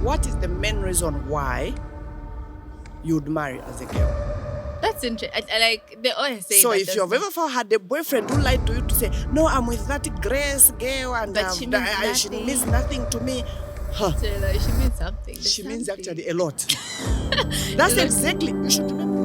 What is the main reason why you'd marry as a girl? That's interesting. I like they always say. So that if you've ever had a boyfriend who lied to you to say, no, I'm with that Grace girl and But she means she nothing. means nothing to me. Huh. So, like, she means something. There's She means something. actually a lot. That's exactly, you should remember.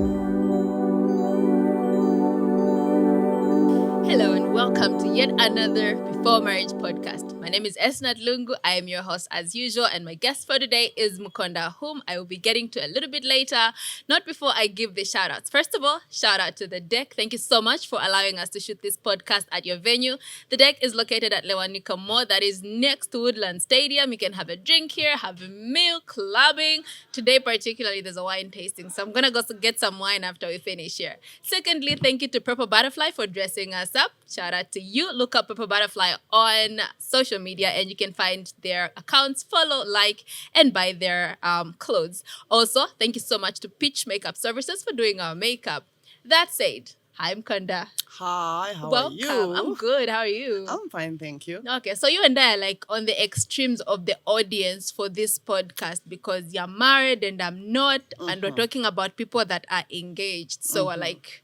Hello and welcome to yet another Before Marriage podcast. My name is Ensart Lungu. I am your host as usual, and my guest for today is Mukonda, whom I will be getting to a little bit later. Not before I give the shout outs. First of all, shout out to the deck. Thank you so much for allowing us to shoot this podcast at your venue. The deck is located at Lewanika Mall, that is next to Woodlands Stadium. You can have a drink here, have a meal, clubbing. Today, particularly, there's a wine tasting, so I'm gonna go get some wine after we finish here. Secondly, thank you to Purple Butterfly for dressing us up. Shout out to you. Look up Purple Butterfly on social media and you can find their accounts, follow, like, and buy their clothes. Also, thank you so much to Peach Makeup Services for doing our makeup. That said, hi, Mukonda. Hi, how Welcome. are you? I'm good. How are you? I'm fine, thank you. Okay, so you and I are like on the extremes of the audience for this podcast because you're married and I'm not, and we're talking about people that are engaged. So we're like,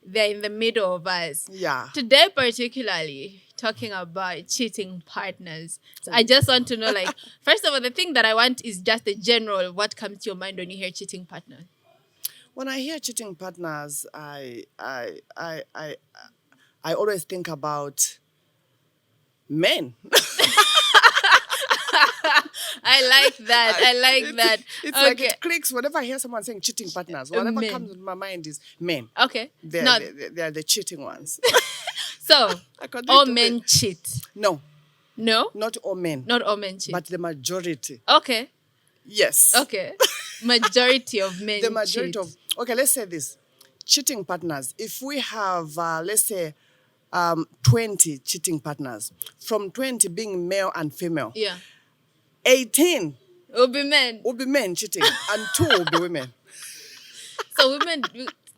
they're in the middle of us. Yeah. Today, particularly, talking about cheating partners. So I just want to know, like, first of all, the thing that I want is just the general, what comes to your mind when you hear cheating partner? When I hear cheating partners, I always think about men. I like that. I like that. It's like it clicks whenever I hear someone saying cheating partners. Whatever Men. comes into my mind is men. Okay. They're the cheating ones. So, According all to men cheat. No, No? not all men. Not all men cheat. But the majority. Okay. Yes. Okay. Majority of men The majority cheat. of, okay, let's say this. Cheating partners. If we have, let's say, 20 cheating partners, from 20 being male and female, Yeah. 18 Will be men. will be men cheating and 2 will be women. So women,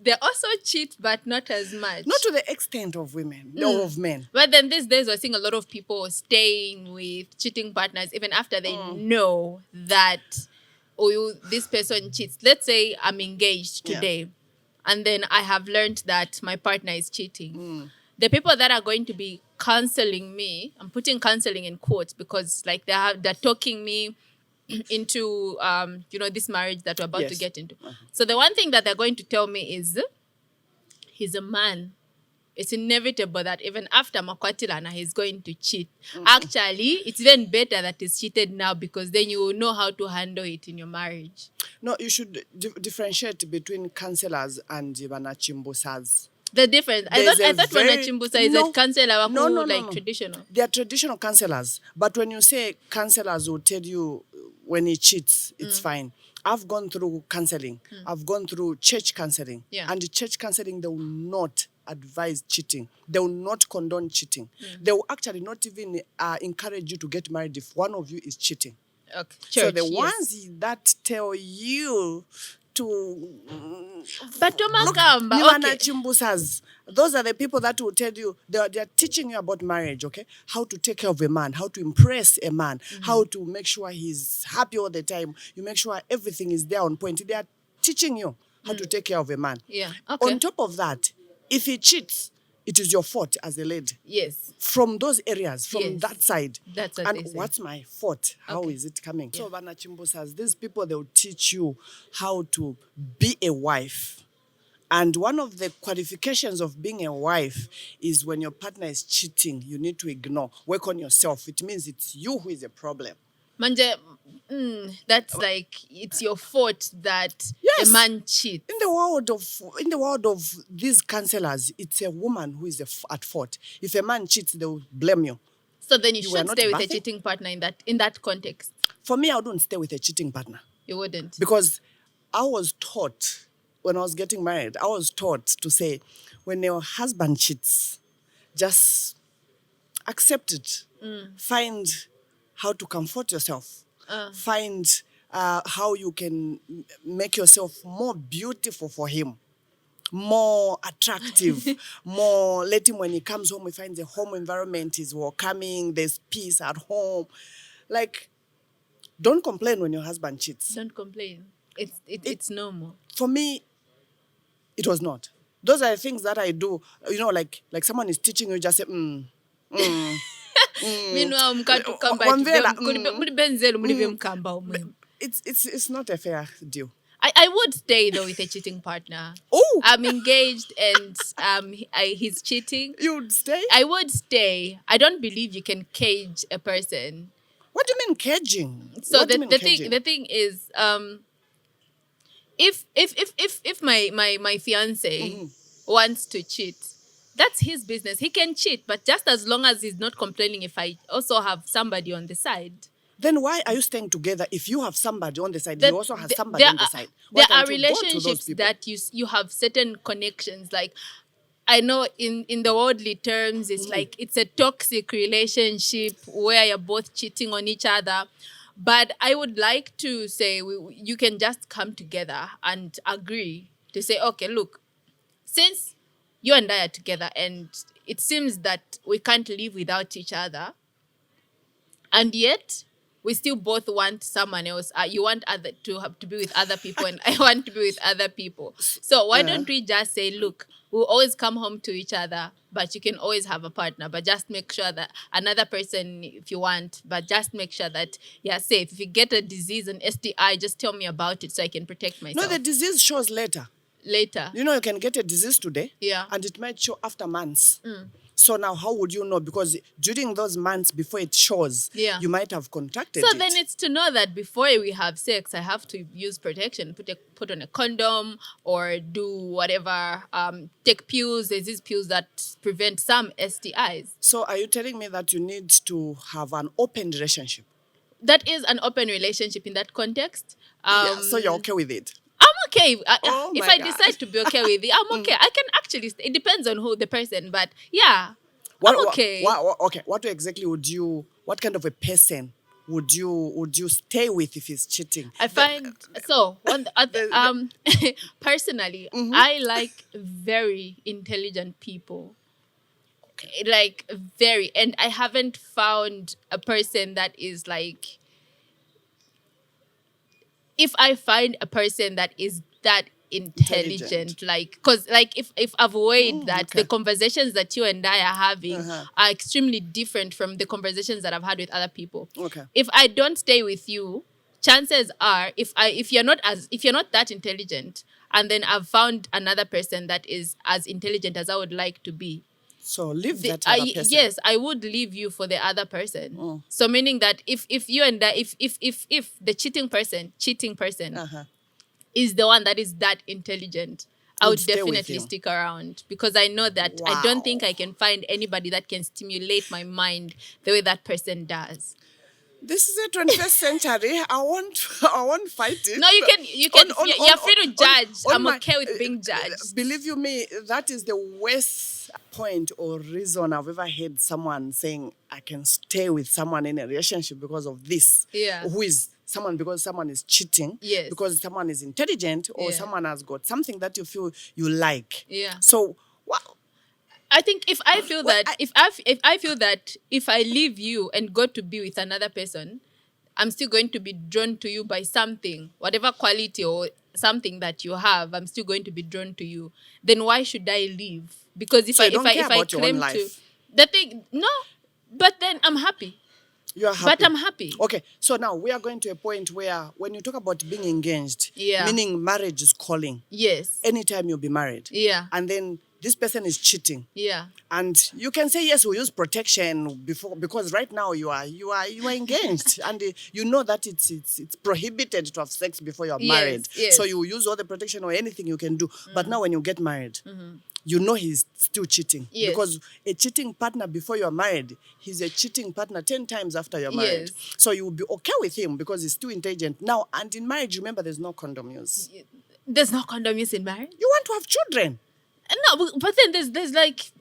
they also cheat, but not as much. Not to the extent of women, no, of men. But then these days we're seeing a lot of people staying with cheating partners even after they know that this person cheats. Let's say I'm engaged today and then I have learned that my partner is cheating. The people that are going to be counseling me, I'm putting counseling in quotes because like they're talking me into this marriage that we're about to Yes. get into. So the one thing that they're going to tell me is he's a man. It's inevitable that even after Makwatilana, he's going to cheat. Actually, it's even better that he's cheated now because then you will know how to handle it in your marriage. No, you should differentiate between counselors and Chimbusas. The difference. I There's thought a when very- a chimbusa is No. a counselor No, no, like no. traditional. They are traditional counselors. But when you say counselors will tell you when he cheats, it's fine. I've gone through counseling. I've gone through church counseling. Yeah. And the church counseling, they will not advise cheating. They will not condone cheating. They will actually not even encourage you to get married if one of you is cheating. Okay. So Church, the yes. ones that tell you to But look, Tomakamba, Niwana okay. Chimbusas, those are the people that will tell you, they're teaching you about marriage, okay? How to take care of a man, how to impress a man, how to make sure he's happy all the time. You make sure everything is there on point. They are teaching you how to take care of a man. Yeah. Okay. On top of that, if he cheats, it is your fault as a lady. Yes. From those areas, from Yes. that side. That's what and they say. what's my fault? How is it coming? So Bana Chimbusas, these people, they'll teach you how to be a wife. And one of the qualifications of being a wife is when your partner is cheating, you need to ignore. Work on yourself. It means it's you who is a problem. Manje, that's like it's your fault that Yes. a man cheats. In the world of these counselors, it's a woman who is at fault. If a man cheats, they will blame you. So then you You were should not stay with a bathing? cheating partner in that context. For me, I wouldn't stay with a cheating partner. You wouldn't. Because I was taught, when I was getting married, I was taught to say, when your husband cheats, just accept it. Find how to comfort yourself. Find how you can make yourself more beautiful for him, more attractive, more, let him, when he comes home, he finds the home environment is welcoming, there's peace at home. Like, Don't complain when your husband cheats. Don't complain. It's normal. For me, it was not. Those are things that I do. Like someone is teaching you, just say, Meanwhile, mkatu come back. It's not a fair deal. I would stay though with a cheating partner. Oh, I'm engaged and he's cheating. You'd stay? I would stay. I don't believe you can cage a person. What do you mean caging? So What do you mean the caging? thing is, if my fiance wants to cheat, that's his business. He can cheat, but just as long as he's not complaining if I also have somebody on the side. Then why are you staying together if you have somebody on the side? That- You also have somebody on the side. Why There are can't you go to those relationships people? that you have certain connections. Like I know in the worldly terms, it's like it's a toxic relationship where you're both cheating on each other. But I would like to say you can just come together and agree to say, okay, look, since you and I are together and it seems that we can't live without each other, and yet we still both want someone else. You want to be with other people, and I want to be with other people. So why don't we just say, look, we'll always come home to each other, but you can always have a partner. But just make sure that another person, if you want, but just make sure that you're safe. If you get a disease, an STI, just tell me about it so I can protect myself. No, the disease shows later. Later. You can get a disease today, Yeah. and it might show after months. So now how would you know? Because during those months before it shows, Yeah. you might have contracted So it. then it's to know that before we have sex, I have to use protection, put on a condom or do whatever, take pills. There's these pills that prevent some STIs. So are you telling me that you need to have an open relationship? That is an open relationship in that context. Yeah, so you're okay with it? I'm okay. Oh If my I God. decide to be okay with it, I'm okay. I can actually, it depends on who the person, but yeah, What, I'm okay. What exactly what kind of a person would you stay with if he's cheating? I find personally, I like very intelligent people. Like very, and I haven't found a person that is like. If I find a person that is that intelligent. Like, because like if I've weighed that, okay. the conversations that you and I are having are extremely different from the conversations that I've had with other people. Okay. If I don't stay with you, chances are if you're not that intelligent, and then I've found another person that is as intelligent as I would like to be, so leave that other person. yes, I would leave you for the other person. So meaning that if you and I, if the cheating person is the one that is that intelligent, I would stay with definitely you. stick around, because I know that I don't think I can find anybody that can stimulate my mind the way that person does. This is the 21st century. I won't fight it. No, you can. You're free to judge. I'm okay with being judged. Believe you me, that is the worst point or reason I've ever heard someone saying I can stay with someone in a relationship because of this. Yeah. Who is someone because someone is cheating. Yes. Because someone is intelligent or someone has got something that you feel you like. Yeah. So I think if I feel that if I leave you and go to be with another person, I'm still going to be drawn to you by something, whatever quality or something that you have, I'm still going to be drawn to you. Then why should I leave? Because if I claim to the thing, no, but then I'm happy. You are happy. But I'm happy. Okay, so now we are going to a point where when you talk about being engaged, Yeah. meaning marriage is calling. Yes. Anytime you'll be married. Yeah. And then this person is cheating. Yeah. And you can say, yes, we use protection because right now you are engaged. And you know that it's prohibited to have sex before you are married. Yes. So you use all the protection or anything you can do. But now when you get married, you know he's still cheating. Yes. Because a cheating partner before you're married, he's a cheating partner 10 times after you're married. Yes. So you will be okay with him because he's still intelligent. Now, and in marriage, remember, there's no condom use. There's no condom use in marriage? You want to have children. No, but then there's like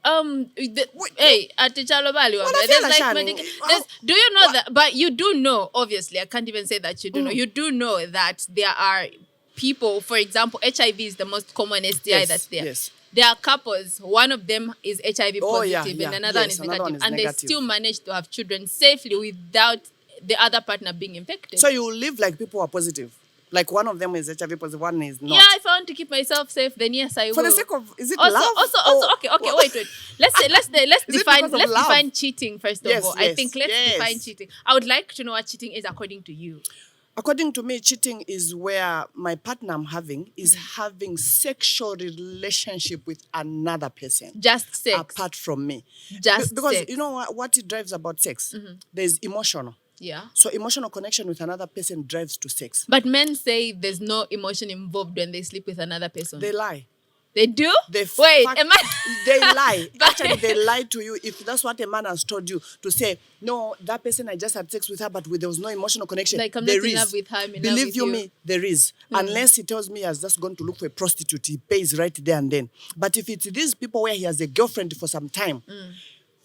hey, at Tichalobali, there's like do you know that? But you do know, obviously, I can't even say that you do know. You do know that there are people, for example, HIV is the most common STI that's there. Yes. There are couples, one of them is HIV positive yeah, and another one is negative, and they still manage to have children safely without the other partner being infected. So you live like people are positive. Like one of them is HIV positive, one is not. Yeah, if I want to keep myself safe, then yes, I will. For the sake of, is it also, love? Also, okay, wait. Let's Is it because of love? define cheating first of all. I Yes, think let's yes. define cheating. I would like to know what cheating is according to you. According to me, cheating is where my partner I'm having is having sexual relationship with another person. Just sex. Apart from me. Just because sex. you know what it drives about sex? There's emotional. Yeah. So emotional connection with another person drives to sex. But men say there's no emotion involved when they sleep with another person. They lie. They do? They Wait, fact- am I... They lie. Actually, they lie to you if that's what a man has told you to say, no, that person I just had sex with her, but there was no emotional connection. Like, I'm There not in is. love with her, I'm in love Believe with you you. me, there is. Unless he tells me he has just gone to look for a prostitute, he pays right there and then. But if it's these people where he has a girlfriend for some time,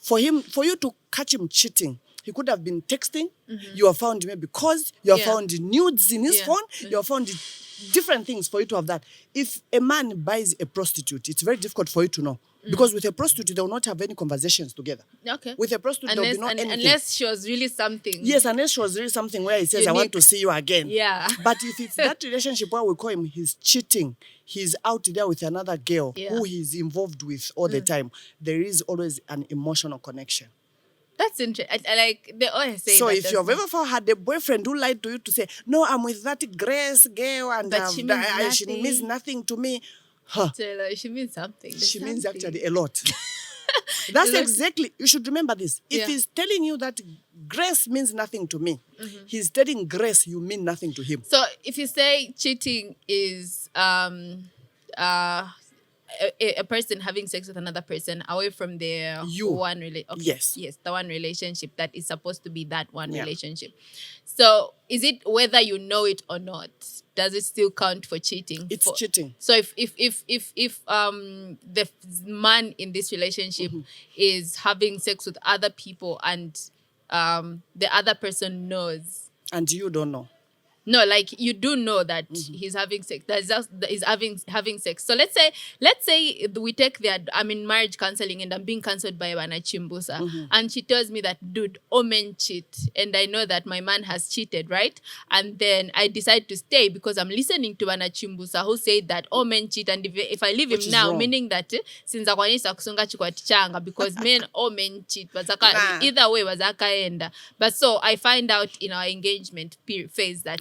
for you to catch him cheating, he could have been texting. You have found maybe because you have found nudes in his phone. You have found different things for you to have that. If a man buys a prostitute, it's very difficult for you to know. Because with a prostitute, they will not have any conversations together. Okay. With a prostitute, there will be not anything. Unless she was really something. Yes, unless she was really something where he says, I want to see you again. Yeah. But if it's that relationship where we call him, he's cheating, he's out there with another girl who he's involved with all the time, there is always an emotional connection. That's interesting. I like, they always say so that. So if you've ever had a boyfriend who lied to you to say, no, I'm with that Grace girl and but she means nothing to me. Huh. She means something. She means actually a lot. That's exactly, you should remember this. If he's telling you that Grace means nothing to me, he's telling Grace you mean nothing to him. So if you say cheating is a person having sex with another person away from their one relationship. Okay. Yes, the one relationship that is supposed to be that one relationship. So is it whether you know it or not? Does it still count for cheating? It's cheating. So if the man in this relationship is having sex with other people and the other person knows, and you don't know. No, like you do know that he's having sex. He's having sex. So let's say we take I'm in marriage counseling and I'm being counseled by Wana Chimbusa, and she tells me that, dude, all men cheat, and I know that my man has cheated, right? And then I decide to stay because I'm listening to Wana Chimbusa who said that all men cheat, and if I leave him now, meaning that since akwanisa kusunga chikwati changa because all men cheat, either way wazakaenda. But so I find out in our engagement phase that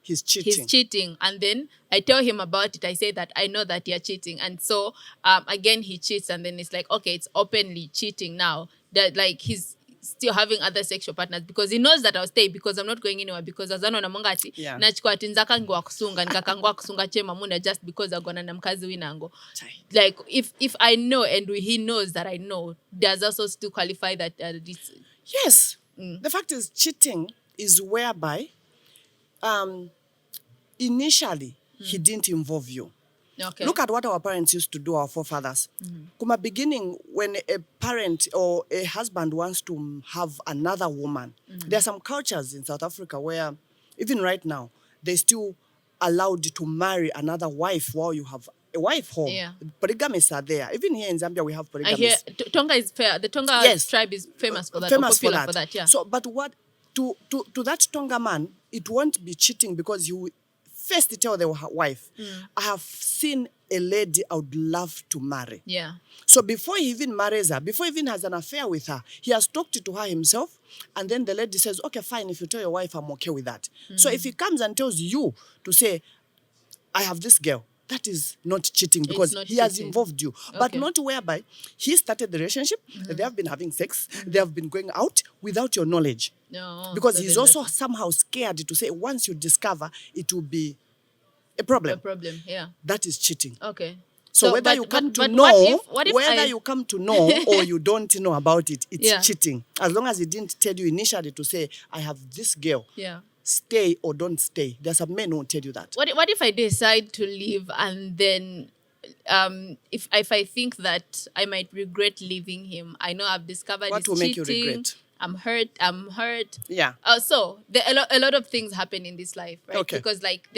he's cheating. And then I tell him about it. I say that I know that you're cheating. And so again he cheats, and then it's like, okay, it's openly cheating now. That like he's still having other sexual partners because he knows that I'll stay because I'm not going anywhere, because azano na mongati nachikwa ati nzaka ngwa kusunga nikakangwa kusunga chema munda just because agona na mkazi winango. Like if I know and he knows that I know, does also still qualify that this. Yes. The fact is, cheating is whereby initially he didn't involve you. Okay. Look at what our parents used to do, our forefathers. Kuma beginning, when a parent or a husband wants to have another woman, there are some cultures in South Africa where even right now they're still allowed to marry another wife while you have a wife home. Yeah. Polygamists are there. Even here in Zambia we have polygamists. I hear Tonga is fair. The Tonga tribe is famous for that. Famous or popular for that. Yeah. So, but what to that Tonga man, it won't be cheating because you first tell the wife, I have seen a lady I would love to marry. Yeah. So before he even marries her, before he even has an affair with her, he has talked to her himself, and then the lady says, okay, fine, if you tell your wife, I'm okay with that. So if he comes and tells you to say, I have this girl, that is not cheating because he has involved you. Okay. But not whereby he started the relationship, they have been having sex, they have been going out without your knowledge. No, because he's also somehow scared to say, once you discover, it will be a problem. A problem, yeah. That is cheating. Okay. So whether you come to know, you come to know or you don't know about it, it's cheating. As long as he didn't tell you initially to say, I have this girl. Yeah. Stay or don't stay. There's some men who will tell you that. What if I decide to leave and then if I think that I might regret leaving him, I know I've discovered what will cheating, make you regret? I'm hurt. Yeah. So a lot of things happen in this life, right? Okay. Because like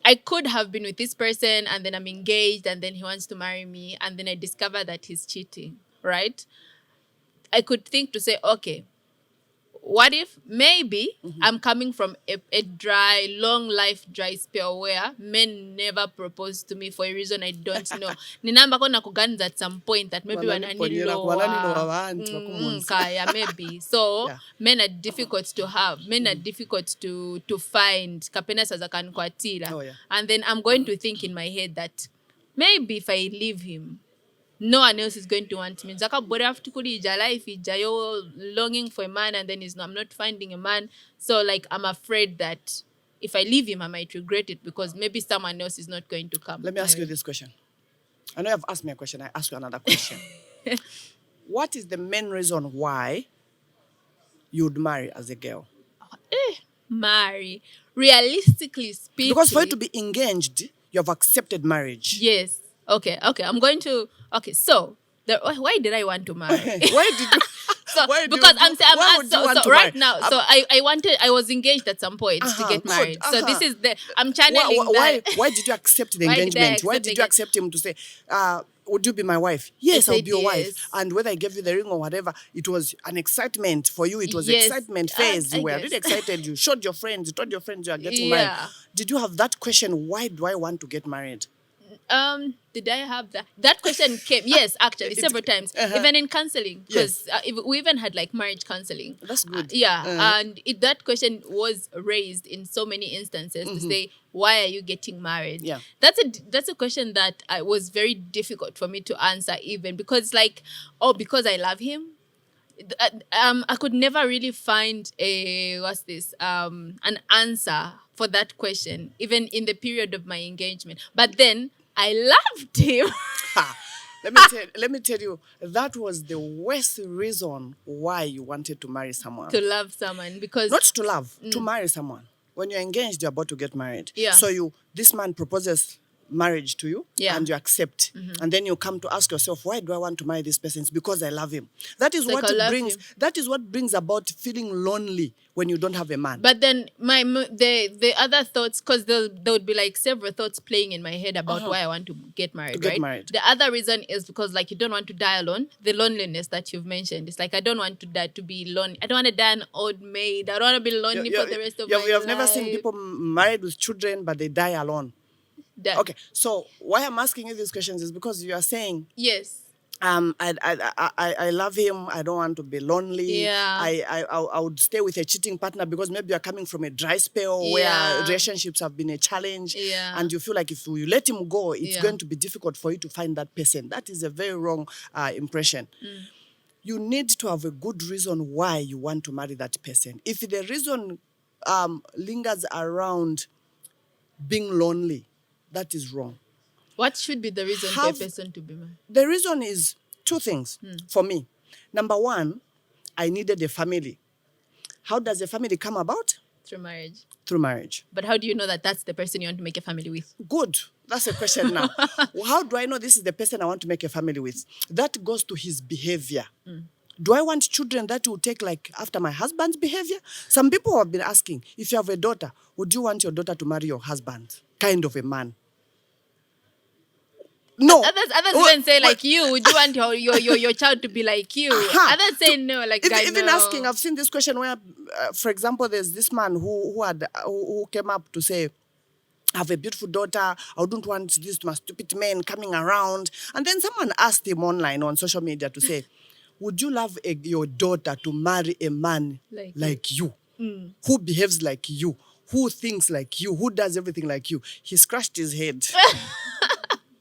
I could have been with this person and then I'm engaged and then he wants to marry me and then I discover that he's cheating, right? I could think to say, okay, what if maybe I'm coming from a dry, long life dry spell where men never proposed to me for a reason I don't know. Ninamba kona kuganza at some point that maybe kaya maybe. So men are difficult to have. Men are difficult to find. Kapena sazakan kwatira. And then I'm going to think in my head that maybe if I leave him, no one else is going to want me. Zaka bore after kulija life you're longing for a man and then I'm not finding a man. So like I'm afraid that if I leave him I might regret it because maybe someone else is not going to come. Let me ask you this question. I know you've asked me a question. I ask you another question. What is the main reason why you'd marry as a girl? Marry. Realistically speaking. Because for you to be engaged, you have accepted marriage. Yes. Okay. I'm going to. Okay. So, why did I want to marry? Why did you? Right now. So I was engaged at some point to get married. So this is I'm channeling why did you accept the engagement? Why did you accept him to say, would you be my wife? Yes, I'll be your wife. And whether I gave you the ring or whatever, it was an excitement for you. It was excitement phase. You were really excited. You showed your friends. You told your friends you are getting married. Did you have that question? Why do I want to get married? Did I have that? That question came, yes, actually, several times, even in counseling, because we even had like marriage counseling. That's good. And that question was raised in so many instances to say, why are you getting married? Yeah. That's a question that was very difficult for me to answer even because because I love him. I could never really find an answer for that question, even in the period of my engagement. But then I loved him. Let me tell you, that was the worst reason why you wanted to marry someone. To love someone, because not to love, to marry someone. When you're engaged, you're about to get married. Yeah. So this man proposes marriage to you and you accept, and then you come to ask yourself, why do I want to marry this person? It's because I love him. That is what brings about feeling lonely when you don't have a man. But then the other thoughts, because there would be like several thoughts playing in my head about why I want to get married. The other reason is because like you don't want to die alone. The loneliness that you've mentioned, it's like I don't want to die to be lonely. I don't want to die an old maid. I don't want to be lonely for the rest of my life. You have never seen people married with children but they die alone. Okay, so why I'm asking you these questions is because you are saying yes. I love him. I don't want to be lonely. Yeah. I would stay with a cheating partner because maybe you're coming from a dry spell where relationships have been a challenge, and you feel like if you let him go, it's going to be difficult for you to find that person. That is a very wrong impression. You need to have a good reason why you want to marry that person. If the reason lingers around being lonely, that is wrong. What should be the reason for a person to be married? The reason is two things for me. Number one, I needed a family. How does a family come about? Through marriage. Through marriage. But how do you know that that's the person you want to make a family with? Good. That's a question now. How do I know this is the person I want to make a family with? That goes to his behavior. Do I want children that will take like after my husband's behavior? Some people have been asking, if you have a daughter, would you want your daughter to marry your husband? Kind of a man. No. Others even say like you. Would you want your child to be like you? Others say no. Like even asking, I've seen this question where, for example, there's this man who came up to say, I have a beautiful daughter. I wouldn't want these stupid men coming around. And then someone asked him online on social media to say, would you love your daughter to marry a man like you? Who behaves like you? Who thinks like you? Who does everything like you? He scratched his head.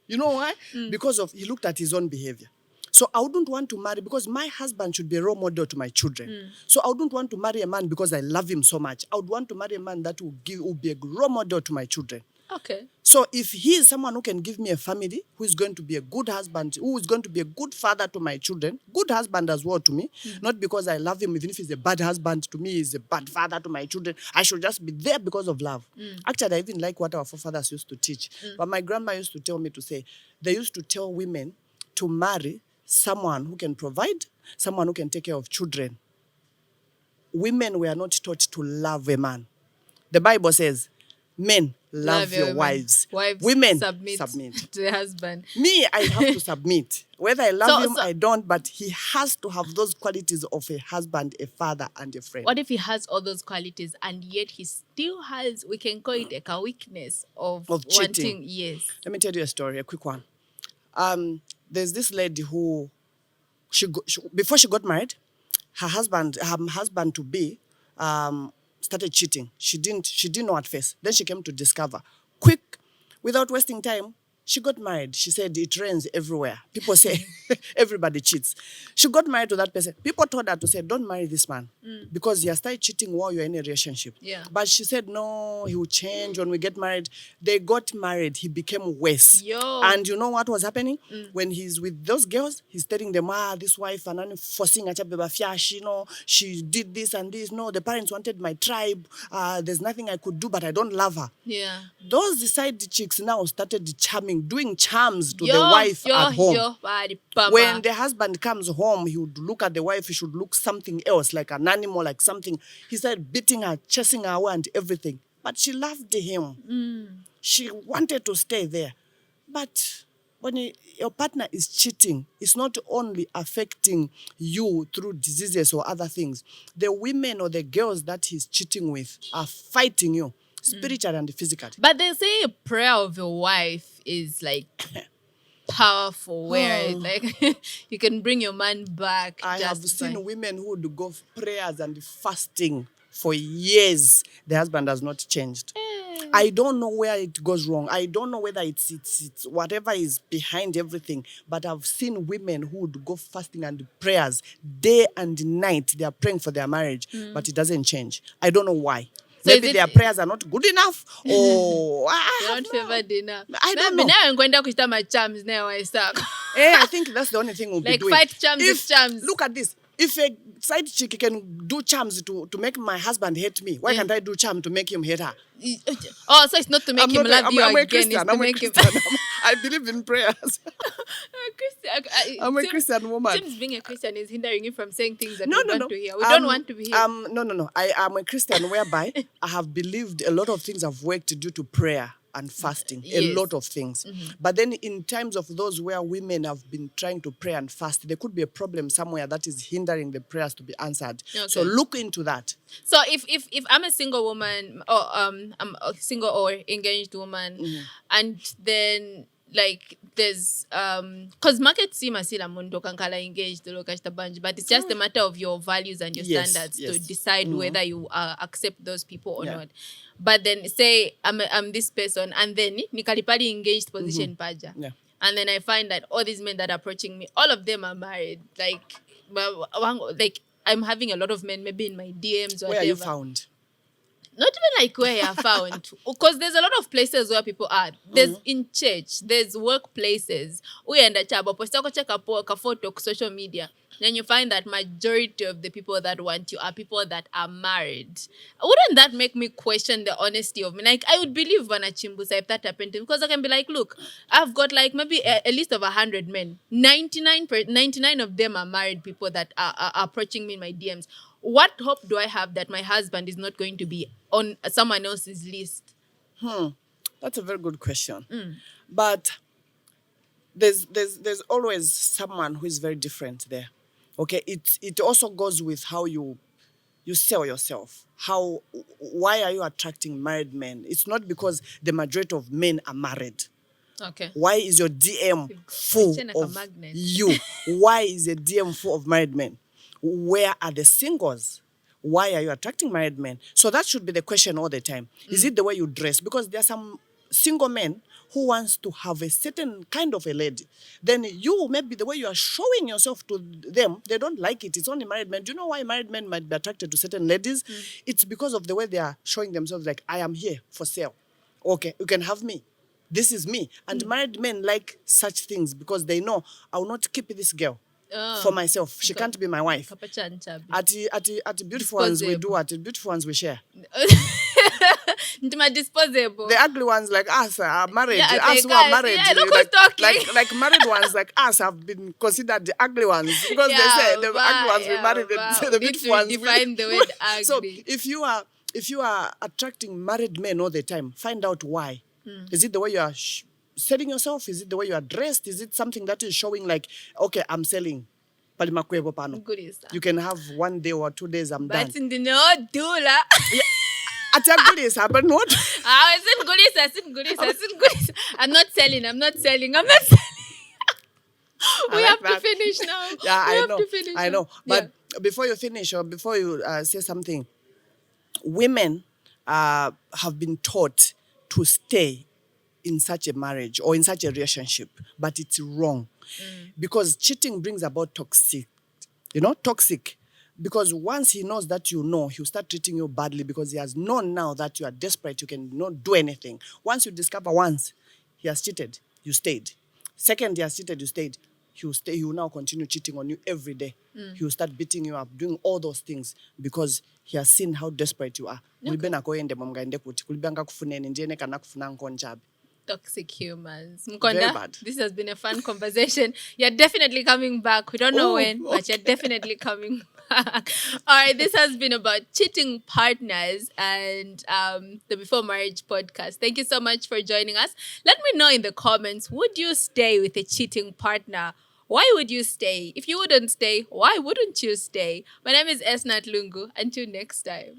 You know why? Because he looked at his own behavior. So I wouldn't want to marry because my husband should be a role model to my children. So I wouldn't want to marry a man because I love him so much. I would want to marry a man that will be a role model to my children. Okay. So if he is someone who can give me a family, who is going to be a good husband, who is going to be a good father to my children, good husband as well to me, not because I love him, even if he's a bad husband to me, he's a bad father to my children. I should just be there because of love. Actually, I even like what our forefathers used to teach. But my grandma used to tell me to say, they used to tell women to marry someone who can provide, someone who can take care of children. Women were not taught to love a man. The Bible says, Men, love your women. wives. Wives, Women, submit to the husband. Me, I have to submit. Whether I love him, So- I don't, but he has to have those qualities of a husband, a father, and a friend. What if he has all those qualities and yet he still has, we can call it like a weakness of cheating? wanting, yes. Let me tell you a story, a quick one. There's this lady who, before she got married, her husband to be, started cheating. She didn't know at first. Then she came to discover. Quick, without wasting time, she got married. She said it rains everywhere. People say everybody cheats. She got married to that person. People told her to say, don't marry this man because he has started cheating while you're in a relationship. Yeah. But she said, no, he will change when we get married. They got married. He became worse. Yo. And you know what was happening? When he's with those girls, he's telling them, this wife, and then forcing she did this and this. No, the parents wanted my tribe. There's nothing I could do, but I don't love her. Yeah. Those side chicks now started doing charms to the wife at home. When the husband comes home, he would look at the wife, he should look something else, like an animal, like something. He started beating her, chasing her away and everything. But she loved him. She wanted to stay there. But when your partner is cheating, it's not only affecting you through diseases or other things. The women or the girls that he's cheating with are fighting you, spiritually and physically. But they say a prayer of your wife is like powerful, where like you can bring your man back. I have seen women who would go prayers and fasting for years. The husband has not changed. I don't know where it goes wrong. I don't know whether it's whatever is behind everything. But I've seen women who would go fasting and prayers day and night. They are praying for their marriage, but it doesn't change. I don't know why. So maybe their prayers are not good enough, or they don't favor dinner. I don't know. Now I'm going to start my charms now. I start. I think that's the only thing we'll be doing. Like fight charms, charms. Look at this. If a side chick can do charms to make my husband hate me, why can't I do charm to make him hate her? Oh, so it's not to make him love you again. It's to make him. I believe in prayers. I'm a Christian woman. James being a Christian is hindering you from saying things that we want to hear. We don't want to hear. No. I am a Christian whereby I have believed a lot of things have worked due to prayer and fasting, a lot of things. But then in times of those where women have been trying to pray and fast, there could be a problem somewhere that is hindering the prayers to be answered. Okay. So look into that. So if I'm a single woman, or I'm a single or engaged woman, and then like there's because market sima sila muntu kankala engaged but it's just a matter of your values and your standards to decide whether you accept those people or not. But then say I'm this person and then nikalipali engaged position paja. Yeah. And then I find that all these men that are approaching me, all of them are married. Like I'm having a lot of men maybe in my DMs or whatever. Where are you found? Not even like where you're found. Because there's a lot of places where people are. There's in church, there's workplaces. Uyenda chabo, posta ko check a photo on social media. Then you find that majority of the people that want you are people that are married. Wouldn't that make me question the honesty of me? Like, I would believe Vanachimbusa if that happened to me. Because I can be like, look, I've got like maybe a list of 100 men. 99 of them are married people that are approaching me in my DMs. What hope do I have that my husband is not going to be on someone else's list? That's a very good question. But there's always someone who is very different there. Okay, it also goes with how you sell yourself. Why are you attracting married men? It's not because the majority of men are married. Okay. Why is your DM full of you? Why is a DM full of married men? Where are the singles? Why are you attracting married men? So that should be the question all the time. Is it the way you dress? Because there are some single men who wants to have a certain kind of a lady. Then you, maybe the way you are showing yourself to them, they don't like it. It's only married men. Do you know why married men might be attracted to certain ladies? It's because of the way they are showing themselves, like, I am here for sale. Okay, you can have me. This is me. And married men like such things because they know, I will not keep this girl for myself. She can't be my wife. At the beautiful ones we do, at the beautiful ones we share. Disposable. The ugly ones like us are married. Yeah, us who are married. Yeah, look who's talking. Like married ones like us have been considered the ugly ones. Because they say the ugly ones we married, the beautiful ones. Define the word ugly. So if if you are attracting married men all the time, find out why. Is it the way you are selling yourself? Is it the way you are dressed? Is it something that is showing like, okay, I'm selling? Palimakwebo pano. Good is that. You can have 1 day or 2 days, I'm done. But in the no doula. But not. I said goodies. I'm not selling. We like have to that. finish now. Yeah, We I have know. to finish I now. know. But before you finish or before you say something, women have been taught to stay in such a marriage or in such a relationship, but it's wrong. Because cheating brings about toxic. Because once he knows that he'll start treating you badly because he has known now that you are desperate, you can not do anything. Once you discover he has cheated, you stayed. Second, he has cheated, you stayed. He will now continue cheating on you every day. He will start beating you up, doing all those things because he has seen how desperate you are. Toxic humans. Very Mukonda, bad. this has been a fun conversation. You're definitely coming back. We don't know when, but you're definitely coming back. All right, this has been about cheating partners and the Before Marriage podcast. Thank you so much for joining us. Let me know in the comments, would you stay with a cheating partner? Why would you stay? If you wouldn't stay, why wouldn't you stay? My name is Ensart Lungu. Until next time.